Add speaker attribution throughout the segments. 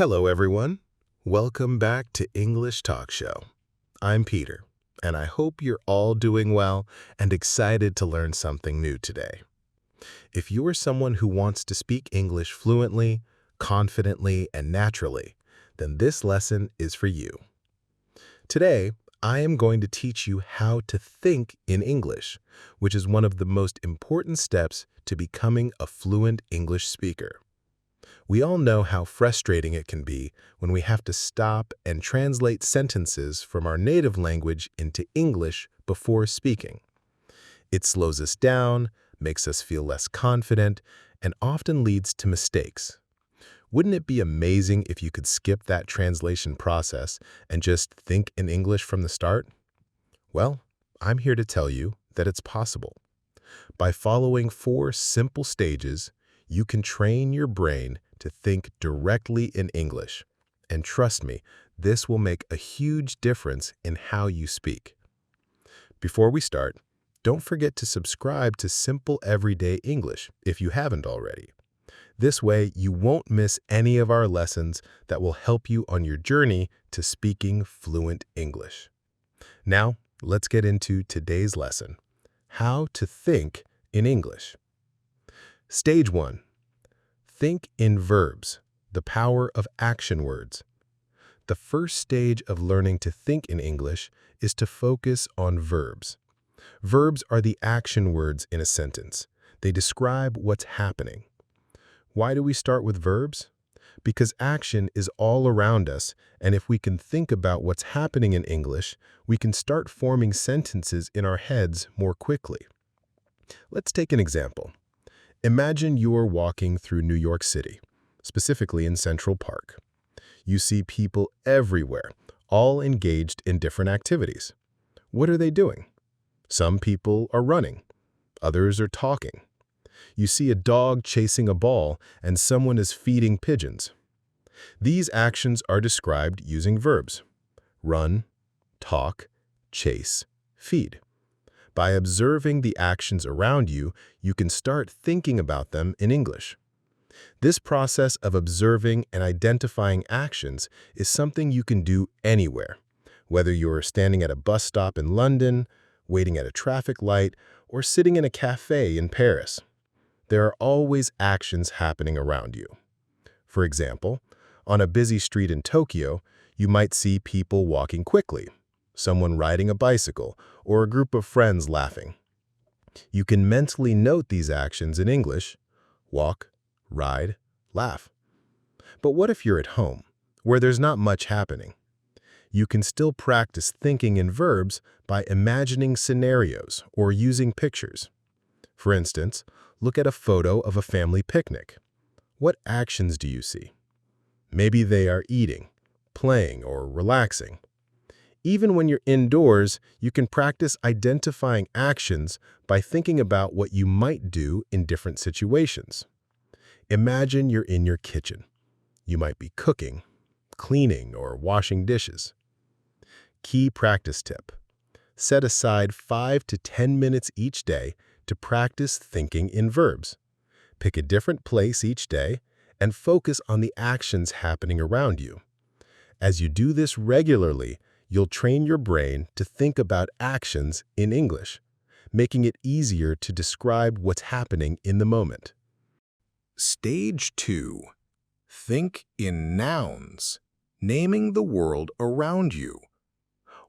Speaker 1: Hello, everyone. Welcome back to English Talk Show. I'm Peter, and I hope you're all doing well and excited to learn something new today. If you are someone who wants to speak English fluently, confidently, and naturally, then this lesson is for you. Today, I am going to teach you how to think in English, which is one of the most important steps to becoming a fluent English speaker. We all know how frustrating it can be when we have to stop and translate sentences from our native language into English before speaking. It slows us down, makes us feel less confident, and often leads to mistakes. Wouldn't it be amazing if you could skip that translation process and just think in English from the start? Well, I'm here to tell you that it's possible. By following 4 simple stages, you can train your brain to think directly in English. And trust me, this will make a huge difference in how you speak. Before we start, don't forget to subscribe to Simple Everyday English if you haven't already. This way, you won't miss any of our lessons that will help you on your journey to speaking fluent English. Now, let's get into today's lesson, how to think in English. Stage 1. Think in verbs, the power of action words. The first stage of learning to think in English is to focus on verbs. Verbs are the action words in a sentence. They describe what's happening. Why do we start with verbs? Because action is all around us, and if we can think about what's happening in English, we can start forming sentences in our heads more quickly. Let's take an example. Imagine you're walking through New York City, specifically in Central Park. You see people everywhere, all engaged in different activities. What are they doing? Some people are running. Others are talking. You see a dog chasing a ball, and someone is feeding pigeons. These actions are described using verbs: run, talk, chase, feed. By observing the actions around you, you can start thinking about them in English. This process of observing and identifying actions is something you can do anywhere, whether you're standing at a bus stop in London, waiting at a traffic light, or sitting in a cafe in Paris. There are always actions happening around you. For example, on a busy street in Tokyo, you might see people walking quickly, someone riding a bicycle, or a group of friends laughing. You can mentally note these actions in English: walk, ride, laugh. But what if you're at home, where there's not much happening? You can still practice thinking in verbs by imagining scenarios or using pictures. For instance, look at a photo of a family picnic. What actions do you see? Maybe they are eating, playing, or relaxing. Even when you're indoors, you can practice identifying actions by thinking about what you might do in different situations. Imagine you're in your kitchen. You might be cooking, cleaning, or washing dishes. Key practice tip: set aside 5 to 10 minutes each day to practice thinking in verbs. Pick a different place each day and focus on the actions happening around you. As you do this regularly, you'll train your brain to think about actions in English, making it easier to describe what's happening in the moment. Stage 2. Think in nouns, naming the world around you.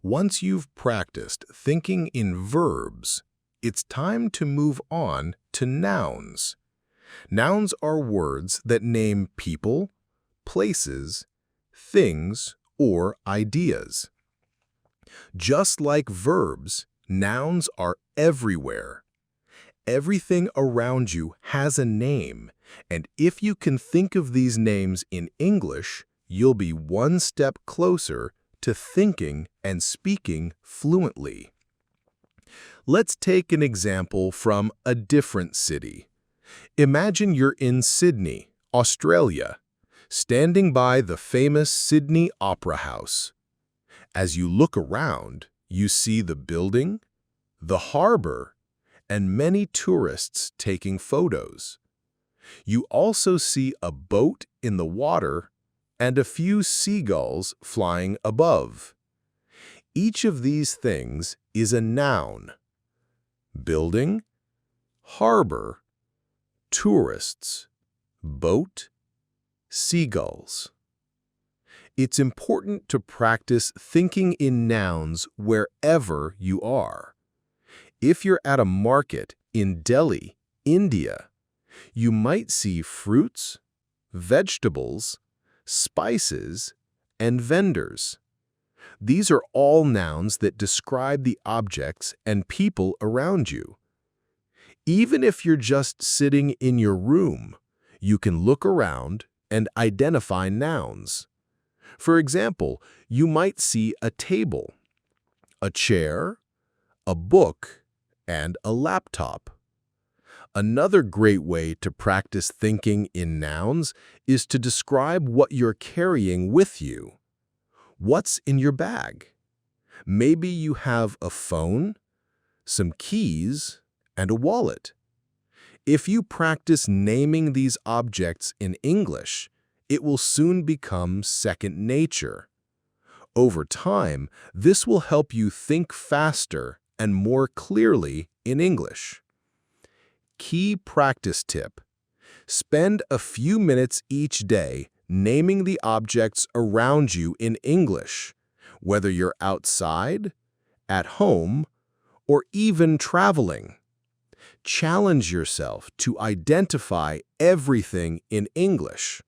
Speaker 1: Once you've practiced thinking in verbs, it's time to move on to nouns. Nouns are words that name people, places, things, or ideas. Just like verbs, nouns are everywhere. Everything around you has a name, and if you can think of these names in English, you'll be one step closer to thinking and speaking fluently. Let's take an example from a different city. Imagine you're in Sydney, Australia, standing by the famous Sydney Opera House. As you look around, you see the building, the harbor, and many tourists taking photos. You also see a boat in the water and a few seagulls flying above. Each of these things is a noun: building, harbor, tourists, boat, seagulls. It's important to practice thinking in nouns wherever you are. If you're at a market in Delhi, India, you might see fruits, vegetables, spices, and vendors. These are all nouns that describe the objects and people around you. Even if you're just sitting in your room, you can look around and identify nouns. For example, you might see a table, a chair, a book, and a laptop. Another great way to practice thinking in nouns is to describe what you're carrying with you. What's in your bag? Maybe you have a phone, some keys, and a wallet. If you practice naming these objects in English, it will soon become second nature. Over time, this will help you think faster and more clearly in English. Key practice tip: spend a few minutes each day naming the objects around you in English, whether you're outside, at home, or even traveling. Challenge yourself to identify everything in English.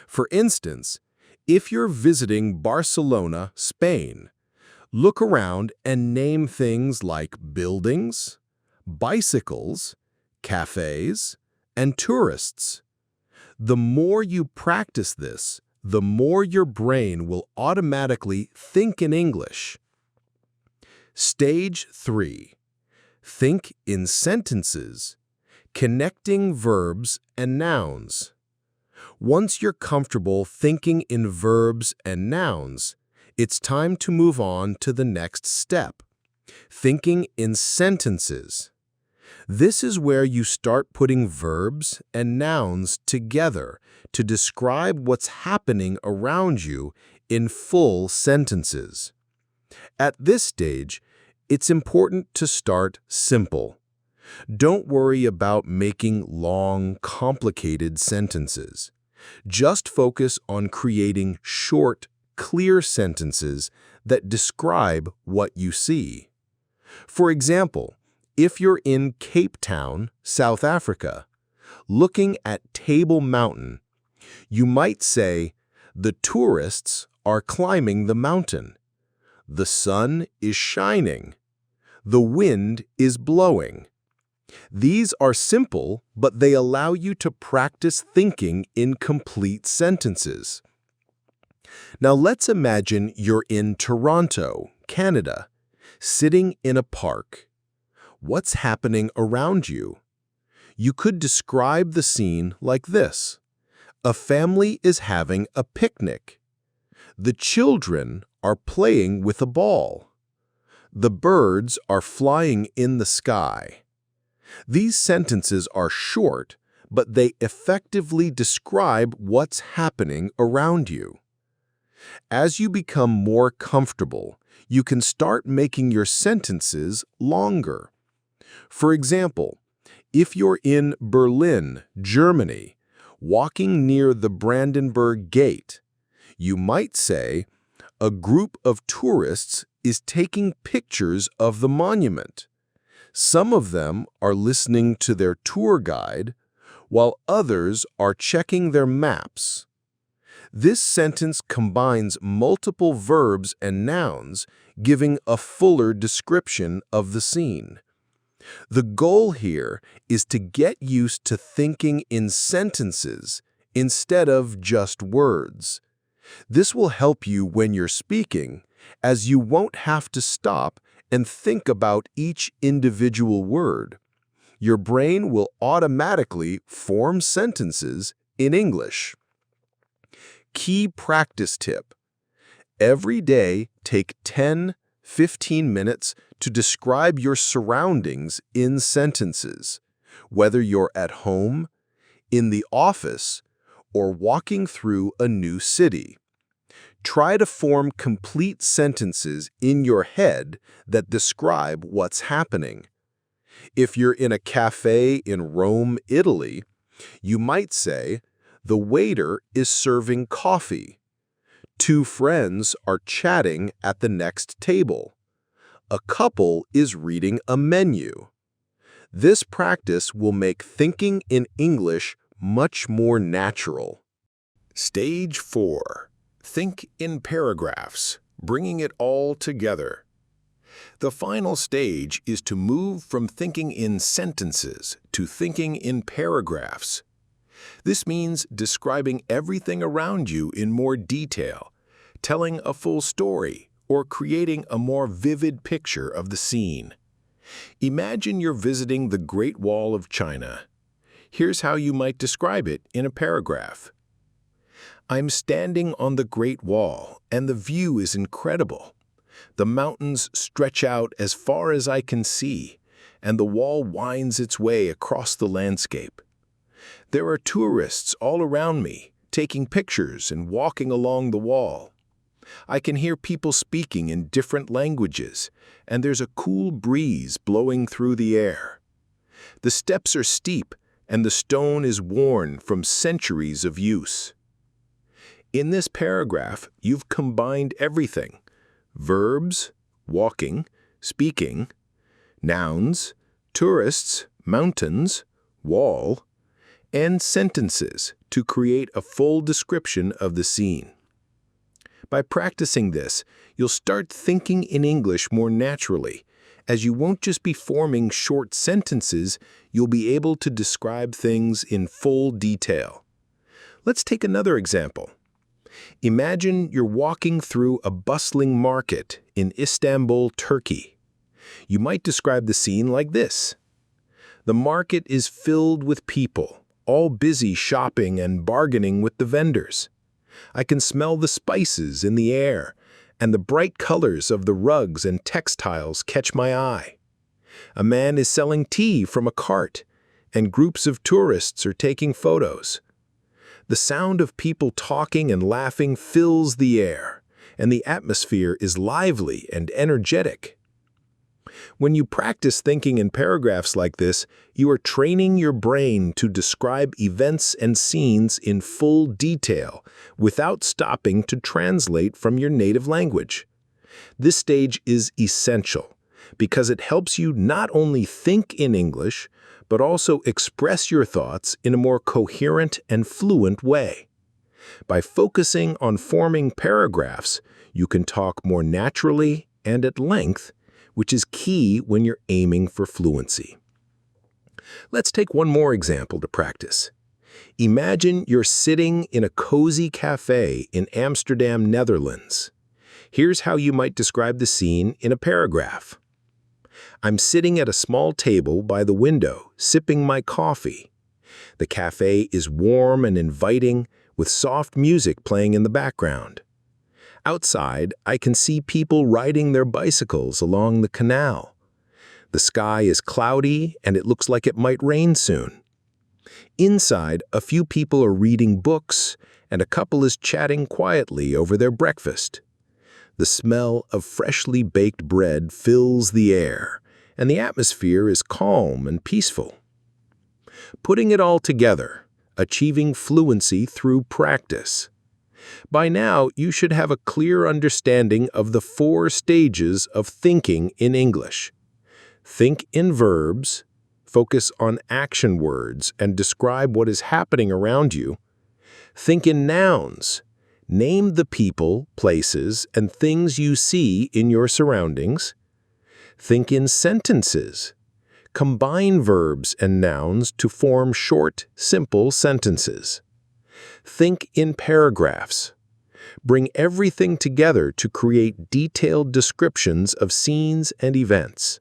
Speaker 1: For instance, if you're visiting Barcelona, Spain, look around and name things like buildings, bicycles, cafes, and tourists. The more you practice this, the more your brain will automatically think in English. Stage 3. Think in sentences, connecting verbs and nouns. Once you're comfortable thinking in verbs and nouns, it's time to move on to the next step: thinking in sentences. This is where you start putting verbs and nouns together to describe what's happening around you in full sentences. At this stage, it's important to start simple. Don't worry about making long, complicated sentences. Just focus on creating short, clear sentences that describe what you see. For example, if you're in Cape Town, South Africa, looking at Table Mountain, you might say, "The tourists are climbing the mountain. The sun is shining. The wind is blowing." These are simple, but they allow you to practice thinking in complete sentences. Now let's imagine you're in Toronto, Canada, sitting in a park. What's happening around you? You could describe the scene like this: a family is having a picnic. The children are playing with a ball. The birds are flying in the sky. These sentences are short, but they effectively describe what's happening around you. As you become more comfortable, you can start making your sentences longer. For example, if you're in Berlin, Germany, walking near the Brandenburg Gate, you might say, "A group of tourists is taking pictures of the monument. Some of them are listening to their tour guide, while others are checking their maps." This sentence combines multiple verbs and nouns, giving a fuller description of the scene. The goal here is to get used to thinking in sentences instead of just words. This will help you when you're speaking, as you won't have to stop and think about each individual word. Your brain will automatically form sentences in English. Key practice tip: every day, take 10-15 minutes to describe your surroundings in sentences, whether you're at home, in the office,
Speaker 2: or walking through a new city. Try to form complete sentences in your head that describe what's happening. If you're in a cafe in Rome, Italy, you might say, "The waiter is serving coffee. Two friends are chatting at the next table. A couple is reading a menu." This practice will make thinking in English much more natural.
Speaker 1: Stage 4. Think in paragraphs, bringing it all together. The final stage is to move from thinking in sentences to thinking in paragraphs. This means describing everything around you in more detail, telling a full story, or creating a more vivid picture of the scene. Imagine you're visiting the Great Wall of China. Here's how you might describe it in a paragraph. I'm standing on the Great Wall, and the view is incredible. The mountains stretch out as far as I can see, and the wall winds its way across the landscape. There are tourists all around me, taking pictures and walking along the wall. I can hear people speaking in different languages, and there's a cool breeze blowing through the air. The steps are steep, and the stone is worn from centuries of use. In this paragraph, you've combined everything: verbs, walking, speaking, nouns, tourists, mountains, wall, and sentences to create a full description of the scene. By practicing this, you'll start thinking in English more naturally, as you won't just be forming short sentences, you'll be able to describe things in full detail. Let's take another example. Imagine you're walking through a bustling market in Istanbul, Turkey. You might describe the scene like this. The market is filled with people, all busy shopping and bargaining with the vendors. I can smell the spices in the air, and the bright colors of the rugs and textiles catch my eye. A man is selling tea from a cart, and groups of tourists are taking photos. The sound of people talking and laughing fills the air, and the atmosphere is lively and energetic. When you practice thinking in paragraphs like this, you are training your brain to describe events and scenes in full detail without stopping to translate from your native language. This stage is essential because it helps you not only think in English, but also express your thoughts in a more coherent and fluent way. By focusing on forming paragraphs, you can talk more naturally and at length, which is key when you're aiming for fluency. Let's take one more example to practice. Imagine you're sitting in a cozy cafe in Amsterdam, Netherlands. Here's how you might describe the scene in a paragraph. I'm sitting at a small table by the window, sipping my coffee. The cafe is warm and inviting, with soft music playing in the background. Outside, I can see people riding their bicycles along the canal. The sky is cloudy, and it looks like it might rain soon. Inside, a few people are reading books, and a couple is chatting quietly over their breakfast. The smell of freshly baked bread fills the air, and the atmosphere is calm and peaceful. Putting it all together, achieving fluency through practice. By now, you should have a clear understanding of the 4 stages of thinking in English. Think in verbs, focus on action words and describe what is happening around you. Think in nouns, name the people, places, and things you see in your surroundings. Think in sentences. Combine verbs and nouns to form short, simple sentences. Think in paragraphs. Bring everything together to create detailed descriptions of scenes and events.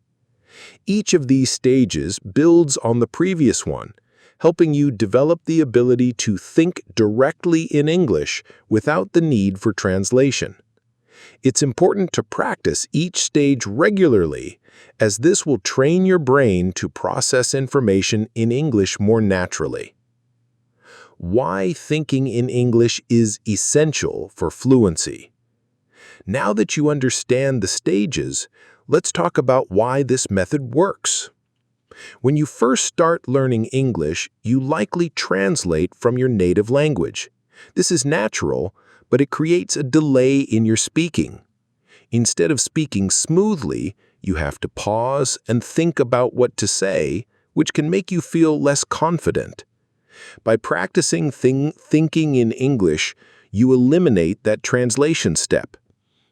Speaker 1: Each of these stages builds on the previous one, helping you develop the ability to think directly in English without the need for translation. It's important to practice each stage regularly, as this will train your brain to process information in English more naturally.
Speaker 2: why thinking in English is essential for fluency. Now that you understand the stages, let's talk about why this method works. When you first start learning English, you likely translate from your native language. This is natural, but it creates a delay in your speaking. Instead of speaking smoothly, you have to pause and think about what to say, which can make you feel less confident. By practicing thinking in English, you eliminate that translation step.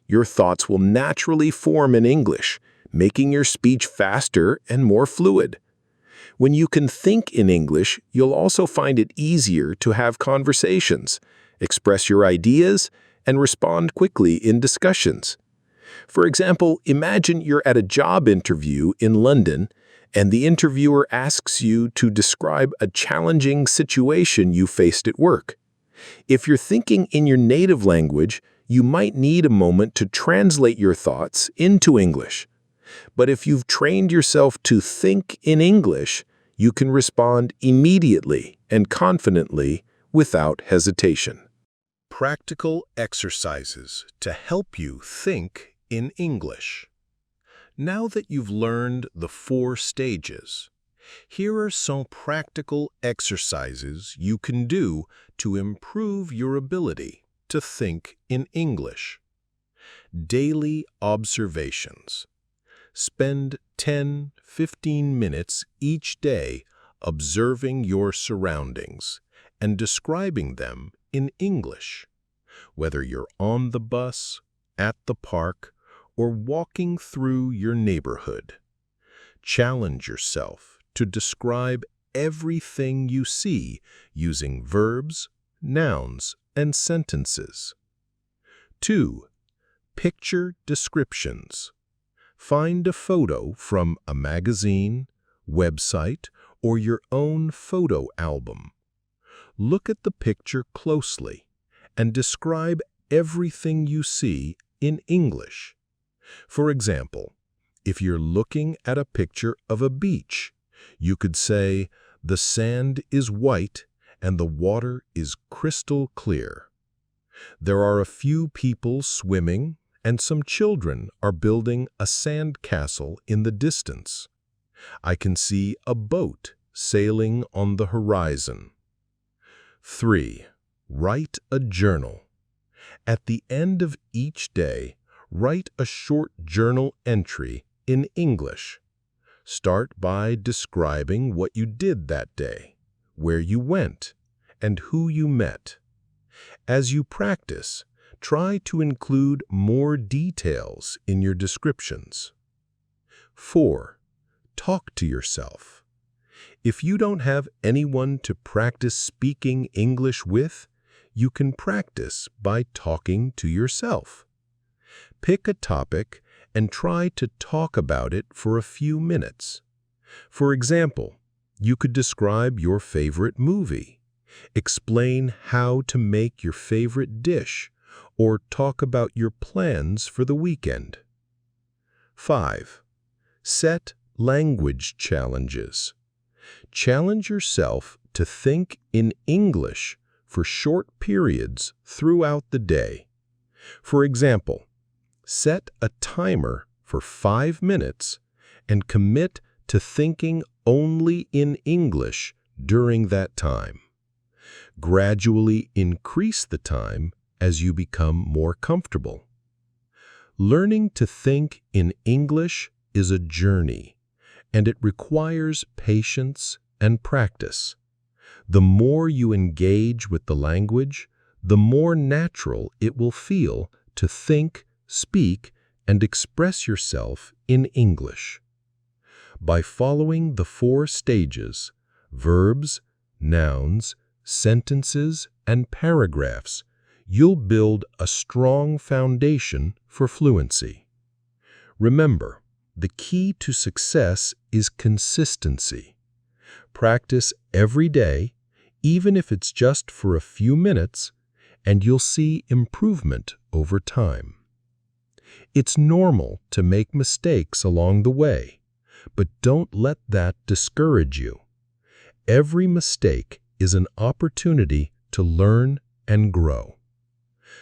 Speaker 2: Your thoughts will naturally form in English, making your speech faster and more fluid. When you can think in English, you'll also find it easier to have conversations, express your ideas, and respond quickly in discussions. For example, imagine you're at a job interview in London, and the interviewer asks you to describe a challenging situation you faced at work. If you're thinking in your native language, you might need a moment to translate your thoughts into English. But if you've trained yourself to think in English, you can respond immediately and confidently without hesitation.
Speaker 1: Practical exercises to help you think in English. Now that you've learned the 4 stages, here are some practical exercises you can do to improve your ability to think in English. Daily observations. Spend 10-15 minutes each day observing your surroundings and describing them in English. Whether you're on the bus, at the park, or walking through your neighborhood, challenge yourself to describe everything you see using verbs, nouns, and sentences. 2. Picture descriptions. Find a photo from a magazine, website, or your own photo album. Look at the picture closely and describe everything you see in English. For example, if you're looking at a picture of a beach, you could say, "The sand is white and the water is crystal clear. There are a few people swimming and some children are building a sand castle in the distance. I can see a boat sailing on the horizon." 3. Write a journal. At the end of each day, write a short journal entry in English. Start by describing what you did that day, where you went, and who you met. As you practice, try to include more details in your descriptions. 4. Talk to yourself. If you don't have anyone to practice speaking English with, you can practice by talking to yourself. Pick a topic and try to talk about it for a few minutes. For example, you could describe your favorite movie, explain how to make your favorite dish, or talk about your plans for the weekend. 5. Set language challenges. Challenge yourself to think in English for short periods throughout the day. For example, set a timer for 5 minutes and commit to thinking only in English during that time. Gradually increase the time as you become more comfortable. Learning to think in English is a journey, and it requires patience and practice. The more you engage with the language, the more natural it will feel to think, speak, and express yourself in English. By following the 4 stages, verbs, nouns, sentences, and paragraphs, you'll build a strong foundation for fluency. Remember, the key to success is consistency. Practice every day, even if it's just for a few minutes, and you'll see improvement over time. It's normal to make mistakes along the way, but don't let that discourage you. Every mistake is an opportunity to learn and grow.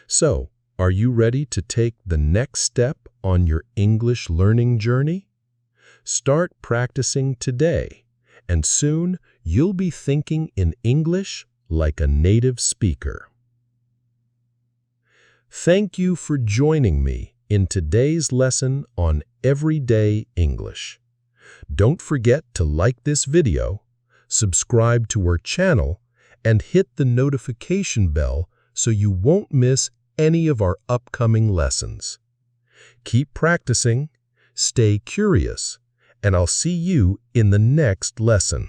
Speaker 1: So, are you ready to take the next step on your English learning journey? Start practicing today, and soon you'll be thinking in English like a native speaker. Thank you for joining me in today's lesson on Everyday English. Don't forget to like this video, subscribe to our channel, and hit the notification bell so you won't miss any of our upcoming lessons. Keep practicing, stay curious, and I'll see you in the next lesson.